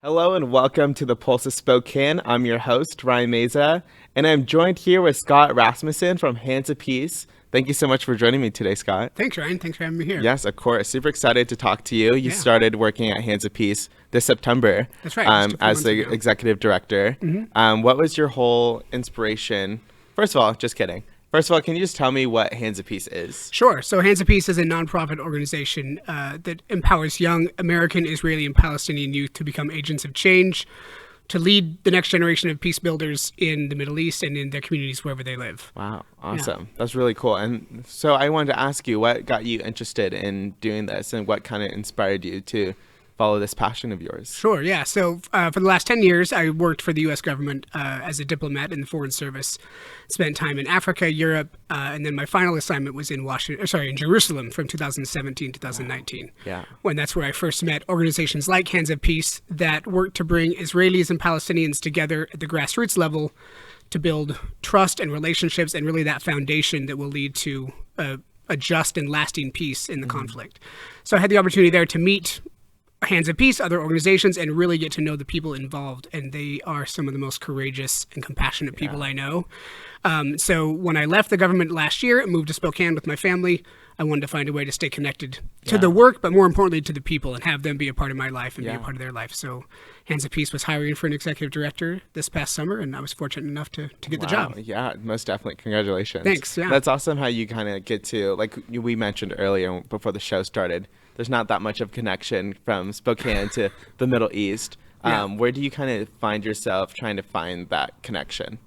Hello and welcome to the Pulse of Spokane. I'm your host, Ryan Meza, and I'm joined here with Scott Rasmussen from Hands of Peace. Thank you so much for joining me today, Scott. Thanks, Ryan. Thanks for having me here. Yes, of course. Super excited to talk to you. You started working at Hands of Peace this September. That's right. As the executive director. What was your whole inspiration? First of all, just kidding. First of all, can you just tell me what Hands of Peace is? Sure. So Hands of Peace is a nonprofit organization that empowers young American, Israeli, and Palestinian youth to become agents of change, to lead the next generation of peace builders in the Middle East and in their communities wherever they live. Wow. Awesome. Yeah. That's really cool. And so I wanted to ask you, what got you interested in doing this and what kind of inspired you to follow this passion of yours? Sure, yeah. So for the last 10 years, I worked for the U.S. government as a diplomat in the Foreign Service, spent time in Africa, Europe, and then my final assignment was in Jerusalem from 2017 to 2019. Wow. Yeah. When that's where I first met organizations like Hands of Peace that work to bring Israelis and Palestinians together at the grassroots level to build trust and relationships and really that foundation that will lead to a just and lasting peace in the conflict. So I had the opportunity there to meet Hands of Peace, other organizations, and really get to know the people involved. And they are some of the most courageous and compassionate people I know. So when I left the government last year and moved to Spokane with my family, I wanted to find a way to stay connected to the work, but more importantly to the people and have them be a part of my life and be a part of their life. So Hands of Peace was hiring for an executive director this past summer, and I was fortunate enough to get the job. Yeah, most definitely. Congratulations. Thanks. Yeah. That's awesome how you kind of get to, like we mentioned earlier before the show started, there's not that much of connection from Spokane to the Middle East. Where do you kind of find yourself trying to find that connection?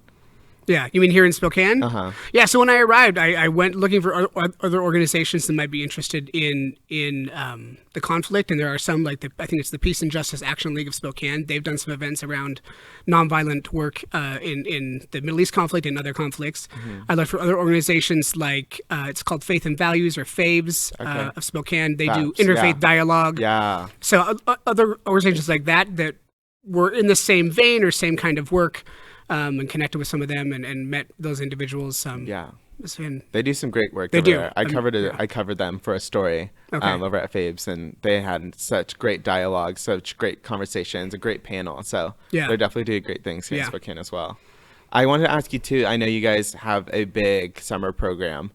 Yeah, you mean here in Spokane? Uh-huh. Yeah, so when I arrived, I went looking for other organizations that might be interested in the conflict, and there are some, like I think it's the Peace and Justice Action League of Spokane. They've done some events around nonviolent work in the Middle East conflict and other conflicts. I looked for other organizations like, it's called Faith and Values, or FAVES, of Spokane. They do interfaith dialogue. Yeah. So other organizations like that were in the same vein or same kind of work. And connected with some of them and met those individuals. They do some great work. They do. There. I covered them for a story over at Fabes, and they had such great dialogue, such great conversations, a great panel. So they're definitely doing great things here in Spokane as well. I wanted to ask you too, I know you guys have a big summer program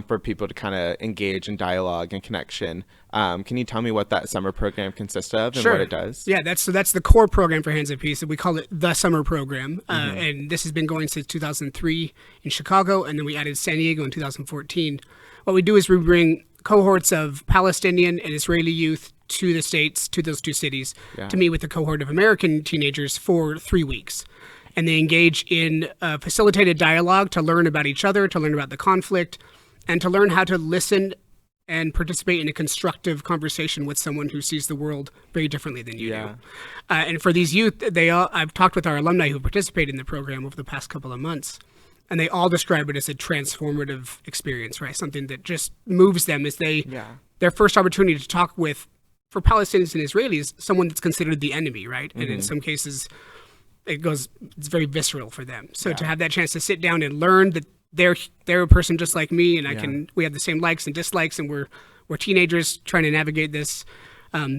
for people to kind of engage in dialogue and connection. Can you tell me what that summer program consists of and what it does? Yeah, that's the core program for Hands of Peace. We call it the summer program. And this has been going since 2003 in Chicago, and then we added San Diego in 2014. What we do is we bring cohorts of Palestinian and Israeli youth to the States, to those two cities, to meet with a cohort of American teenagers for 3 weeks. And they engage in facilitated dialogue to learn about each other, to learn about the conflict, and to learn how to listen and participate in a constructive conversation with someone who sees the world very differently than you do. And for these youth, I've talked with our alumni who participated in the program over the past couple of months, and they all describe it as a transformative experience, right? Something that just moves them as their first opportunity to talk with, for Palestinians and Israelis, someone that's considered the enemy, right? And in some cases, it's very visceral for them. So to have that chance to sit down and learn that they're a person just like me, and we have the same likes and dislikes, and we're teenagers trying to navigate this.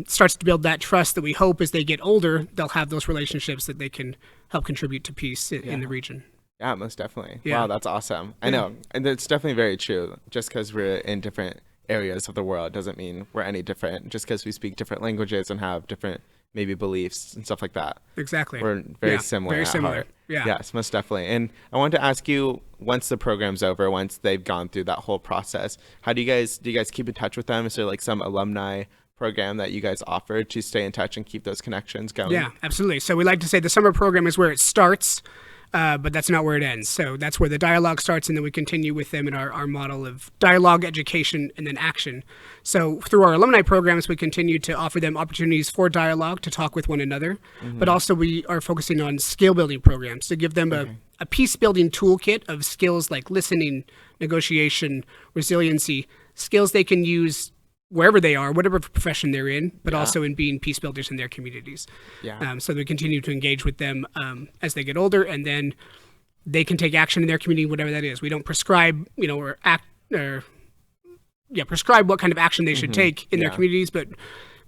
Starts to build that trust that we hope as they get older, they'll have those relationships that they can help contribute to peace in the region. Yeah, most definitely. Yeah. Wow, that's awesome. I know, and it's definitely very true. Just because we're in different areas of the world doesn't mean we're any different. Just because we speak different languages and have different maybe beliefs and stuff like that. Exactly. We're very similar. Very similar. Heart. Yeah. Yes, most definitely. And I wanted to ask you, once the program's over, once they've gone through that whole process, how do you guys keep in touch with them? Is there like some alumni program that you guys offer to stay in touch and keep those connections going? Yeah, absolutely. So we like to say the summer program is where it starts, but that's not where it ends. So that's where the dialogue starts, and then we continue with them in our model of dialogue, education, and then action. So through our alumni programs, we continue to offer them opportunities for dialogue, to talk with one another, but also we are focusing on skill building programs to give them a peace building toolkit of skills like listening, negotiation, resiliency, skills they can use wherever they are, whatever profession they're in, but also in being peace builders in their communities. So we continue to engage with them as they get older, and then they can take action in their community, whatever that is. We don't prescribe, prescribe what kind of action they should take in their communities, but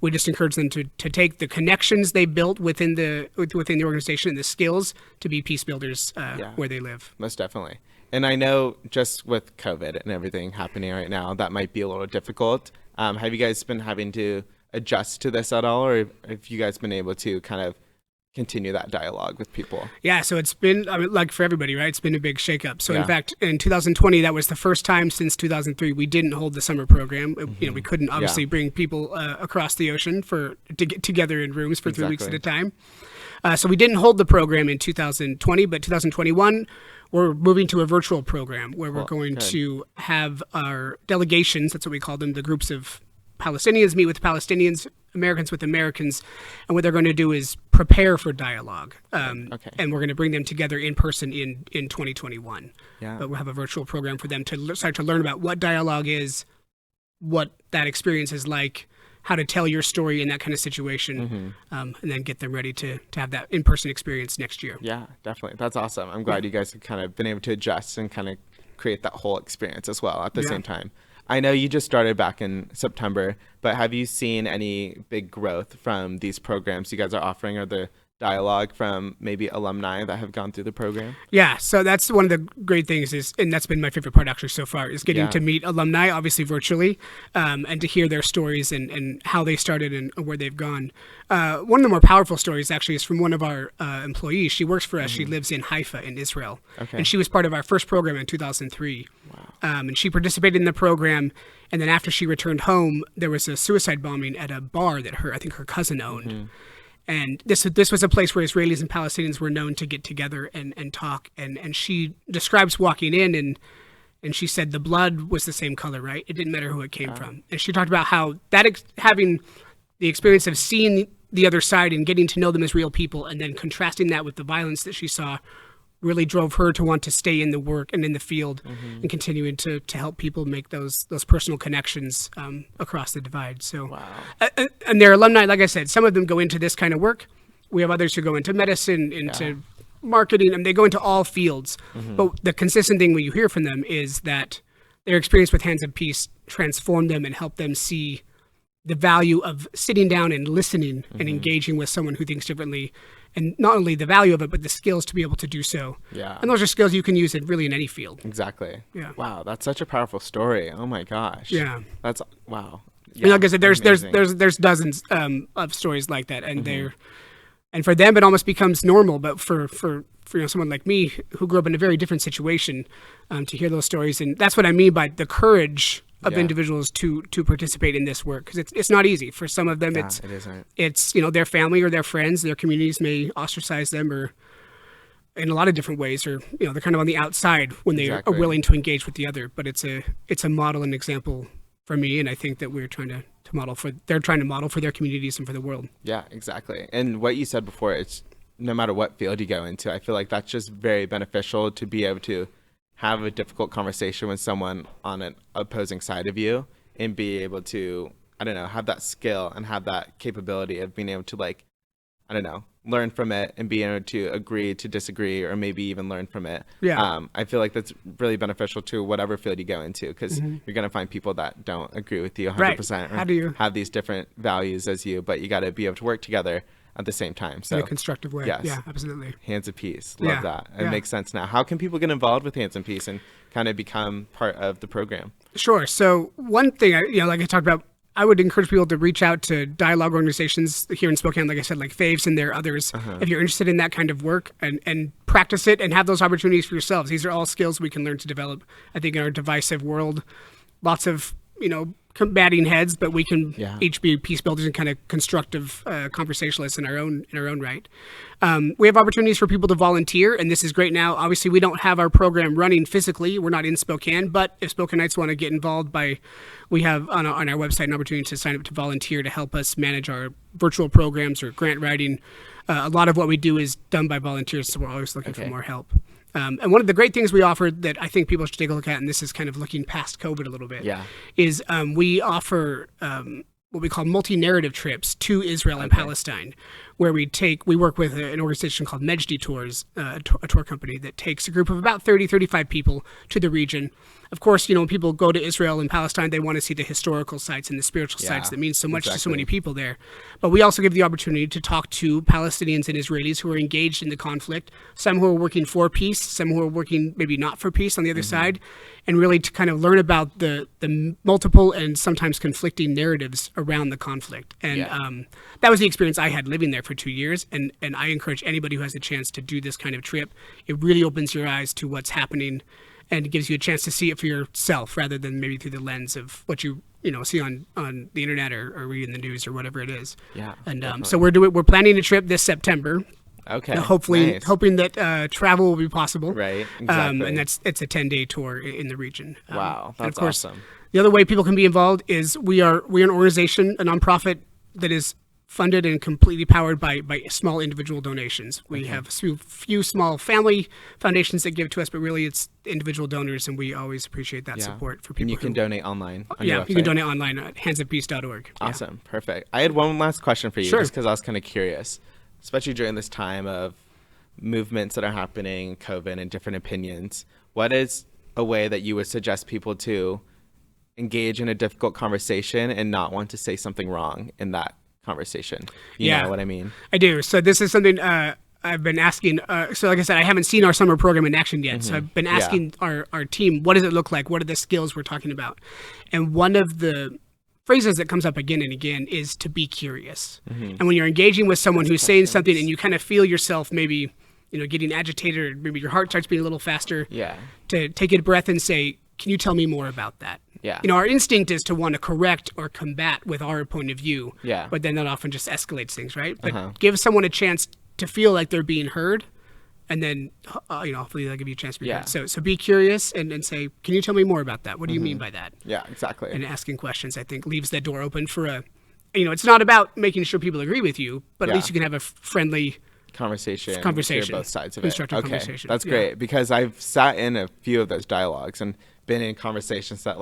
we just encourage them to take the connections they built within the organization and the skills to be peace builders where they live. Most definitely. And I know just with COVID and everything happening right now, that might be a little difficult. Have you guys been having to adjust to this at all, or have you guys been able to kind of continue that dialogue with people? Yeah, so it's been, like for everybody, right? It's been a big shakeup. So in fact, in 2020, that was the first time since 2003 we didn't hold the summer program. You know, we couldn't obviously bring people across the ocean to get together in rooms for 3 weeks at a time. So we didn't hold the program in 2020, but 2021, we're moving to a virtual program where we're going to have our delegations, that's what we call them, the groups of Palestinians meet with Palestinians, Americans with Americans, and what they're going to do is prepare for dialogue. And we're going to bring them together in person in 2021. But we'll have a virtual program for them to start to learn about what dialogue is, what that experience is like, how to tell your story in that kind of situation, and then get them ready to have that in-person experience next year. Yeah, definitely. That's awesome. I'm glad you guys have kind of been able to adjust and kind of create that whole experience as well at the same time. I know you just started back in September, but have you seen any big growth from these programs you guys are offering, or the dialogue from maybe alumni that have gone through the program? Yeah, so that's one of the great things and that's been my favorite part actually so far, is getting to meet alumni, obviously virtually, and to hear their stories and how they started and where they've gone. One of the more powerful stories actually is from one of our employees. She works for us. She lives in Haifa in Israel. And she was part of our first program in 2003. And she participated in the program, and then after she returned home, there was a suicide bombing at a bar that I think her cousin owned. And this was a place where Israelis and Palestinians were known to get together and talk. And she describes walking in, and she said the blood was the same color, right? It didn't matter who it came from. And she talked about how having the experience of seeing the other side and getting to know them as real people, and then contrasting that with the violence that she saw, really drove her to want to stay in the work and in the field and continuing to help people make those personal connections across the divide. So, and their alumni, like I said, some of them go into this kind of work. We have others who go into medicine, into marketing, and they go into all fields. But the consistent thing you hear from them is that their experience with Hands of Peace transformed them and helped them see the value of sitting down and listening and engaging with someone who thinks differently. And not only the value of it, but the skills to be able to do so. And those are skills you can use in any field. Exactly. Wow, that's such a powerful story. Oh my gosh. That's wow. And like I said, there's dozens of stories like that, and and for them it almost becomes normal. But for someone like me who grew up in a very different situation, to hear those stories, and that's what I mean by the courage of individuals to participate in this work, because it's not easy for some of them. It's their family or their friends, their communities may ostracize them, or in a lot of different ways, or they're kind of on the outside when they are willing to engage with the other. But it's a model and example for me, and I think that we're trying to model for they're trying to model for their communities and for the world. Yeah, exactly. And what you said before, it's no matter what field you go into, I feel like that's just very beneficial to be able to have a difficult conversation with someone on an opposing side of you, and be able to, have that skill and have that capability of being able to learn from it and being able to agree to disagree, or maybe even learn from it. I feel like that's really beneficial to whatever field you go into, because you're going to find people that don't agree with you 100%, or How do you have these different values as you, but you got to be able to work together at the same time. So in a constructive way. Yes. Yeah, absolutely. Hands of Peace. Love that. It makes sense now. How can people get involved with Hands of Peace and kind of become part of the program? Sure. So one thing, like I talked about, I would encourage people to reach out to dialogue organizations here in Spokane, like I said, like Faves, and there are others. If you're interested in that kind of work, and practice it and have those opportunities for yourselves. These are all skills we can learn to develop. I think in our divisive world, lots of, combating heads, but we can each be peace builders and kind of constructive conversationalists in our own right. We have opportunities for people to volunteer, and this is great now. Obviously, we don't have our program running physically. We're not in Spokane, but if Spokaneites want to get involved, we have on our website an opportunity to sign up to volunteer to help us manage our virtual programs or grant writing. A lot of what we do is done by volunteers, so we're always looking for more help. And one of the great things we offer that I think people should take a look at, and this is kind of looking past COVID a little bit, is we offer what we call multi-narrative trips to Israel and Palestine, where we work with an organization called Mejdie Tours, a tour company that takes a group of about 35 people to the region. of course, when people go to Israel and Palestine, they want to see the historical sites and the spiritual sites that mean so much to so many people there. But we also give the opportunity to talk to Palestinians and Israelis who are engaged in the conflict, some who are working for peace, some who are working maybe not for peace on the other side, and really to kind of learn about the multiple and sometimes conflicting narratives around the conflict. And that was the experience I had living there for 2 years. And I encourage anybody who has a chance to do this kind of trip. It really opens your eyes to what's happening, and it gives you a chance to see it for yourself rather than maybe through the lens of what you see on the internet or reading the news or whatever it is. Yeah. And so we're planning a trip this September. Okay. Hopefully, hoping that travel will be possible. Right. Exactly. And it's a 10-day tour in the region. Wow, that's and of course, awesome. The other way people can be involved is we're an organization, a nonprofit that is funded and completely powered by small individual donations. We have a few small family foundations that give to us, but really it's individual donors, and we always appreciate that support for people. And you can donate online on your website. You can donate online at handsofpeace.org. Awesome. Perfect. I had one last question for you, Sure. just because I was kind of curious, especially during this time of movements that are happening, COVID, and different opinions. What is a way that you would suggest people to engage in a difficult conversation and not want to say something wrong in that conversation? You know what I mean? I do. So this is something I've been asking. So like I said, I haven't seen our summer program in action yet. So I've been asking our team, what does it look like? What are the skills we're talking about? And one of the phrases that comes up again and again is to be curious. And when you're engaging with someone who's saying something and you kind of feel yourself maybe, getting agitated, or maybe your heart starts beating a little faster, to take a breath and say, can you tell me more about that? Yeah. Our instinct is to want to correct or combat with our point of view. Yeah. But then that often just escalates things, right? But give someone a chance to feel like they're being heard, and then hopefully they'll give you a chance to be heard. So be curious and say, can you tell me more about that? What do you mean by that? Yeah, exactly. And asking questions, I think, leaves that door open for it's not about making sure people agree with you, but at least you can have a friendly conversation. Hear both sides of it. Constructive conversation. That's great, because I've sat in a few of those dialogues and been in conversations that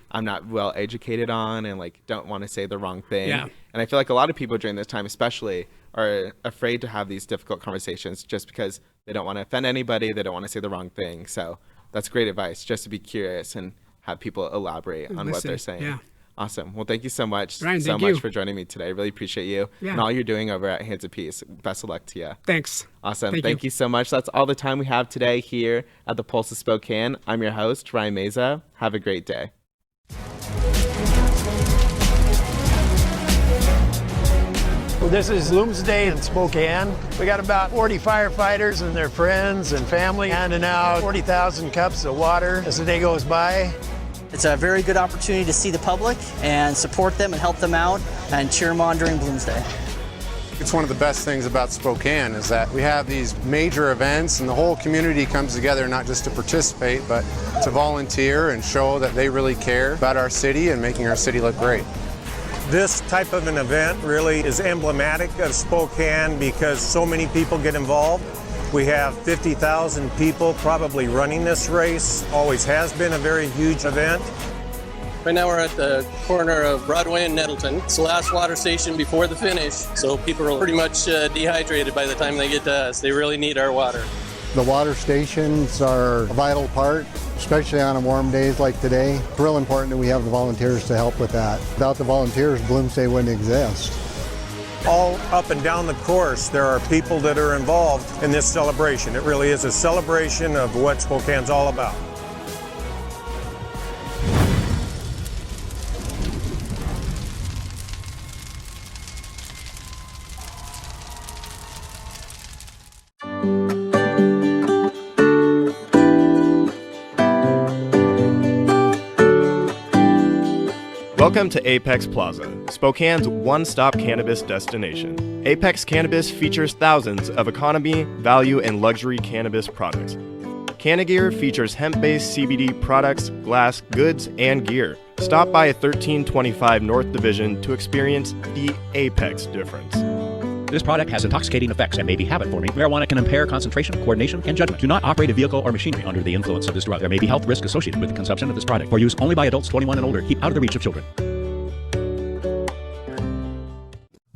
I'm not well educated on and don't want to say the wrong thing. Yeah. And I feel like a lot of people during this time especially are afraid to have these difficult conversations just because they don't want to offend anybody, they don't want to say the wrong thing. So that's great advice, just to be curious and have people elaborate on what they're saying. Yeah. Awesome. Well, thank you so much. Ryan, so much for joining me today. I really appreciate you and all you're doing over at Hands of Peace. Best of luck to you. Thanks. Awesome. Thank you so much. That's all the time we have today here at the Pulse of Spokane. I'm your host, Ryan Meza. Have a great day. Well, this is Bloomsday in Spokane. We got about 40 firefighters and their friends and family handing out 40,000 cups of water as the day goes by. It's a very good opportunity to see the public and support them and help them out and cheer them on during Bloomsday. It's one of the best things about Spokane is that we have these major events and the whole community comes together not just to participate, but to volunteer and show that they really care about our city and making our city look great. This type of an event really is emblematic of Spokane because so many people get involved. We have 50,000 people probably running this race. Always has been a very huge event. Right now we're at the corner of Broadway and Nettleton. It's the last water station before the finish, so people are pretty much dehydrated by the time they get to us. They really need our water. The water stations are a vital part, especially on warm days like today. It's real important that we have the volunteers to help with that. Without the volunteers, Bloomsday wouldn't exist. All up and down the course, there are people that are involved in this celebration. It really is a celebration of what Spokane's all about. Welcome to Apex Plaza, Spokane's one-stop cannabis destination. Apex Cannabis features thousands of economy, value, and luxury cannabis products. Cannagear features hemp-based CBD products, glass, goods, and gear. Stop by 1325 North Division to experience the Apex difference. This product has intoxicating effects and may be habit-forming. Marijuana can impair concentration, coordination, and judgment. Do not operate a vehicle or machinery under the influence of this drug. There may be health risk associated with the consumption of this product. For use only by adults 21 and older. Keep out of the reach of children.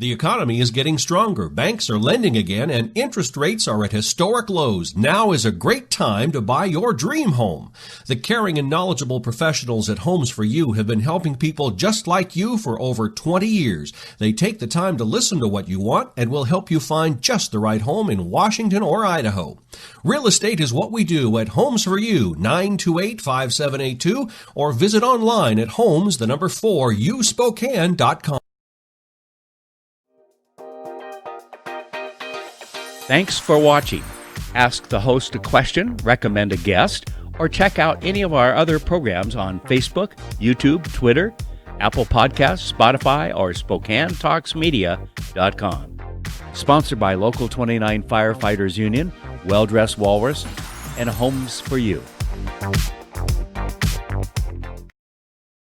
The economy is getting stronger, banks are lending again, and interest rates are at historic lows. Now is a great time to buy your dream home. The caring and knowledgeable professionals at Homes for You have been helping people just like you for over 20 years. They take the time to listen to what you want and will help you find just the right home in Washington or Idaho. Real estate is what we do at Homes for You, 928-5782, or visit online at homes4uspokane.com. Thanks for watching. Ask the host a question, recommend a guest, or check out any of our other programs on Facebook, YouTube, Twitter, Apple Podcasts, Spotify, or SpokaneTalksMedia.com. Sponsored by Local 29 Firefighters Union, Well Dressed Walrus, and Homes for You.